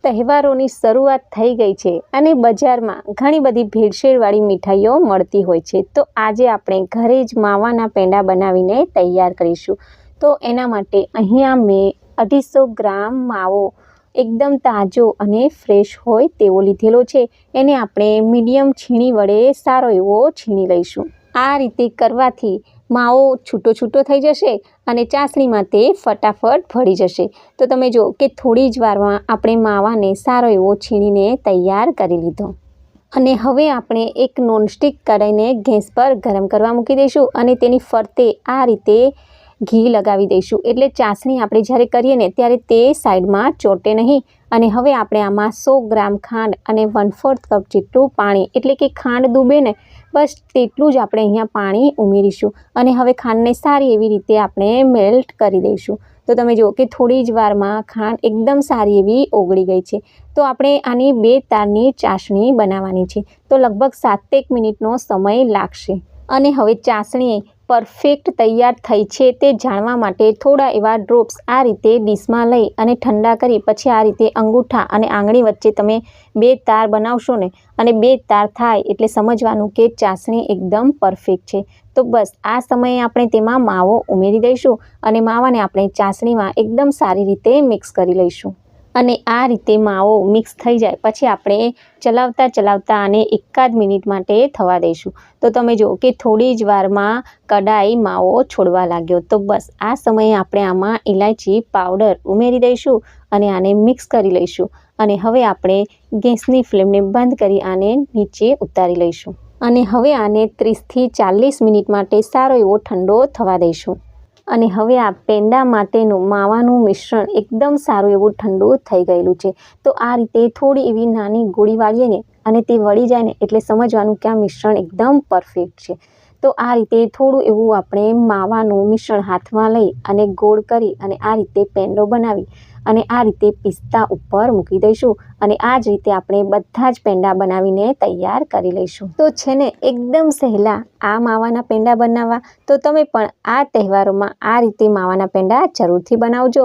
તહેવારોની શરૂઆત થઈ ગઈ છે અને બજારમાં ઘણી બધી ભેળસેળવાળી મીઠાઈઓ મળતી હોય છે. તો આજે આપણે ઘરે જ માવાના પેંડા બનાવીને તૈયાર કરીશું. તો એના માટે અહીંયા મેં 250 ગ્રામ માવો એકદમ તાજો અને ફ્રેશ હોય તેવો લીધેલો છે. એને આપણે મીડિયમ છીણી વડે સારો એવો છીણી લઈશું. આ રીતે કરવાથી માવો છૂટો થઈ જશે અને ચાસણીમાં તે ફટાફટ ભળી જશે. તો તમે જો કે થોડી જ વારમાં આપણે માવાને સારો એવો છીણીને તૈયાર કરી લીધો. અને હવે આપણે એક નોનસ્ટિક કઢાઈને ગેસ પર ગરમ કરવા મૂકી દઈશું અને તેની ફરતે આ રીતે ઘી લગાવી દઈશું. એટલે ચાસણી આપણે જ્યારે કરીએ ને ત્યારે તે સાઈડમાં ચોટે નહીં. અને હવે આપણે આમાં 100 ગ્રામ ખાંડ અને 1/4 કપ જેટલું પાણી, એટલે કે ખાંડ ડૂબે ને બસ તેટલું જ આપણે અહીંયા પાણી ઉમેરીશું. અને હવે ખાંડને સારી એવી રીતે આપણે મેલ્ટ કરી દઈશું. તો તમે જુઓ કે થોડી જ વારમાં ખાંડ એકદમ સારી એવી ઓગળી ગઈ છે. તો આપણે આની 2 તારની ચાસણી બનાવવાની છે. તો લગભગ 7-1 મિનિટનો સમય લાગશે. અને હવે ચાસણી પરફેક્ટ તૈયાર થઈ છે તે જાણવા માટે થોડા એવા ડ્રોપ્સ આ રીતે ડીશમાં લઈ અને ઠંડા કરી પછી આ રીતે અંગૂઠા અને આંગળી વચ્ચે તમે 2 તાર બનાવશો ને અને 2 તાર થાય એટલે સમજવાનું કે ચાસણી એકદમ પરફેક્ટ છે. તો બસ આ સમયે આપણે તેમાં માવો ઉમેરી દઈશું અને માવાને આપણે ચાસણીમાં એકદમ સારી રીતે મિક્સ કરી લઈશું. અને આ રીતે માવો મિક્સ થઈ જાય પછી આપણે ચલાવતા આને 1 મિનિટ માટે થવા દઈશું. તો તમે જુઓ કે થોડી જ વારમાં કઢાઈ માવો છોડવા લાગ્યો. તો બસ આ સમયે આપણે આમાં ઇલાયચી પાવડર ઉમેરી દઈશું અને આને મિક્સ કરી લઈશું. અને હવે આપણે ગેસની ફ્લેમને બંધ કરી આને નીચે ઉતારી લઈશું. અને હવે આને 30થી 40 મિનિટ માટે સારો એવો ઠંડો થવા દઈશું. અને હવે આ પેંડા માટેનું માવાનું મિશ્રણ એકદમ સારું એવું ઠંડુ થઈ ગયેલું છે. તો આ રીતે થોડી એવી નાની ગોળી વાળીએ ને અને તે વળી જાય ને એટલે સમજવાનું કે આ મિશ્રણ એકદમ પરફેક્ટ છે. તો આ રીતે થોડું એવું આપણે માવાનું મિશ્રણ હાથમાં લઈ અને ગોળ કરી અને આ રીતે પેંડો બનાવી અને આ રીતે પિસ્તા ઉપર મૂકી દઈશું. અને આ જ રીતે આપણે બધા જ પેંડા બનાવીને તૈયાર કરી લઈશું. તો છે ને એકદમ સહેલા આ માવાના પેંડા બનાવવા. તો તમે પણ આ તહેવારોમાં આ રીતે માવાના પેંડા જરૂરથી બનાવજો.